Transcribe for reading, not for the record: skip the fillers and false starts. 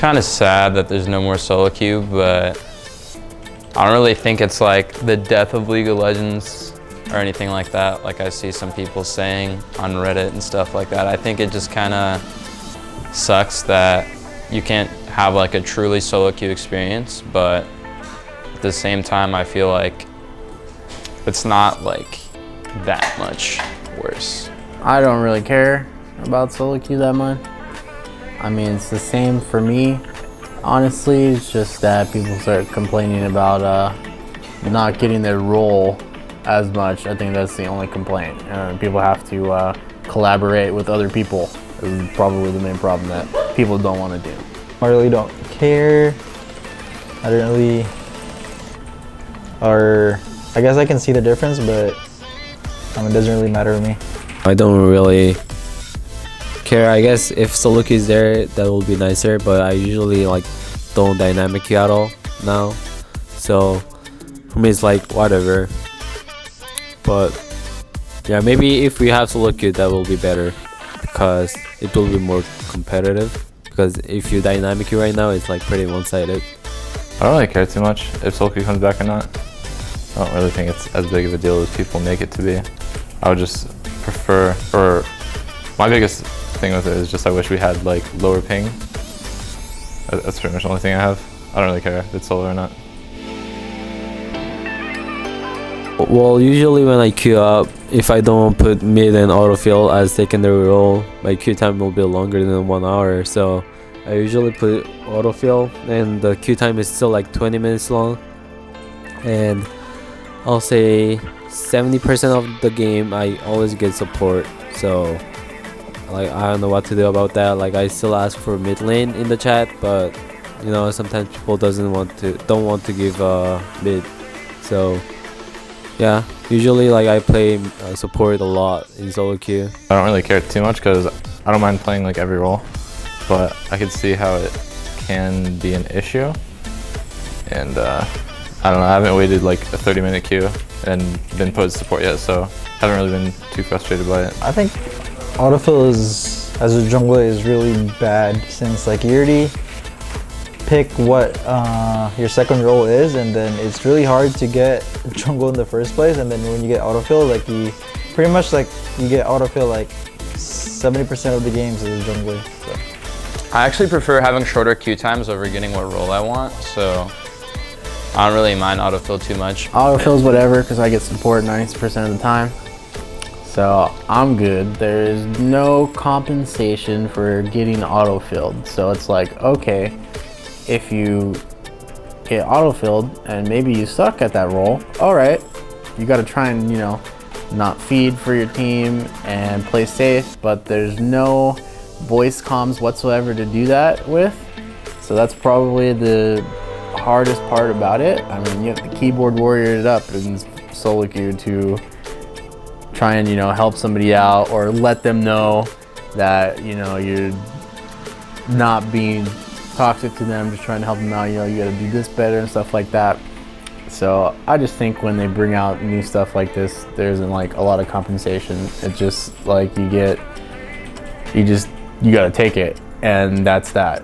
kind of sad that there's no more SoloQ, but I don't really think it's like the death of League of Legends or anything like that, like I see some people saying on Reddit and stuff like that. I think it just kind of sucks that you can't have like a truly SoloQ experience, but at the same time I feel like it's not like that much worse. I don't really care about SoloQ that much. I mean, it's the same for me. Honestly, it's just that people start complaining about not getting their role as much. I think that's the only complaint. People have to collaborate with other people. Is probably the main problem that people don't want to do. I really don't care. I don't really, or I guess I can see the difference, but it doesn't really matter to me. I don't really care. I guess if SoloQ is there, that will be nicer, but I usually like don't DynamicQ at all now. So for me it's like whatever. But yeah, maybe if we have SoloQ that will be better because it will be more competitive. Because if you DynamicQ right now, it's like pretty one-sided. I don't really care too much if SoloQ comes back or not. I don't really think it's as big of a deal as people make it to be. I would just prefer, or my biggest thing with it is just I wish we had like lower ping. That's pretty much the only thing I have. I don't really care if it's solo or not. Well, usually when I queue up, if I don't put mid and autofill as secondary role, my queue time will be longer than 1 hour. So I usually put autofill, and the queue time is still like 20 minutes long. And I'll say 70% of the game I always get support. So like I don't know what to do about that. Like I still ask for mid lane in the chat, but you know sometimes people don't want to give mid. So yeah, usually like I play support a lot in SoloQ. I don't really care too much because I don't mind playing like every role, but I could see how it can be an issue. And I don't know, I haven't waited like a 30-minute queue and been put as support yet, so I haven't really been too frustrated by it. I think autofill is, as a jungler, is really bad since like you already pick what your second role is, and then it's really hard to get jungle in the first place. And then when you get autofill, like you pretty much like you get autofill like 70% of the games as a jungler. So. I actually prefer having shorter queue times over getting what role I want, so I don't really mind autofill too much. Autofill's whatever because I get support 90% of the time. So I'm good. There is no compensation for getting autofilled. So it's like, okay, if you get autofilled and maybe you suck at that role, all right, you got to try and, you know, not feed for your team and play safe, but there's no voice comms whatsoever to do that with. So that's probably the hardest part about it. I mean, you have to keyboard warrior it up in SoloQ to try and, you know, help somebody out or let them know that, you know, you're not being toxic to them, just trying to help them out. You know, you got to do this better and stuff like that. So I just think when they bring out new stuff like this, there isn't like a lot of compensation. It's just like you got to take it, and that's that.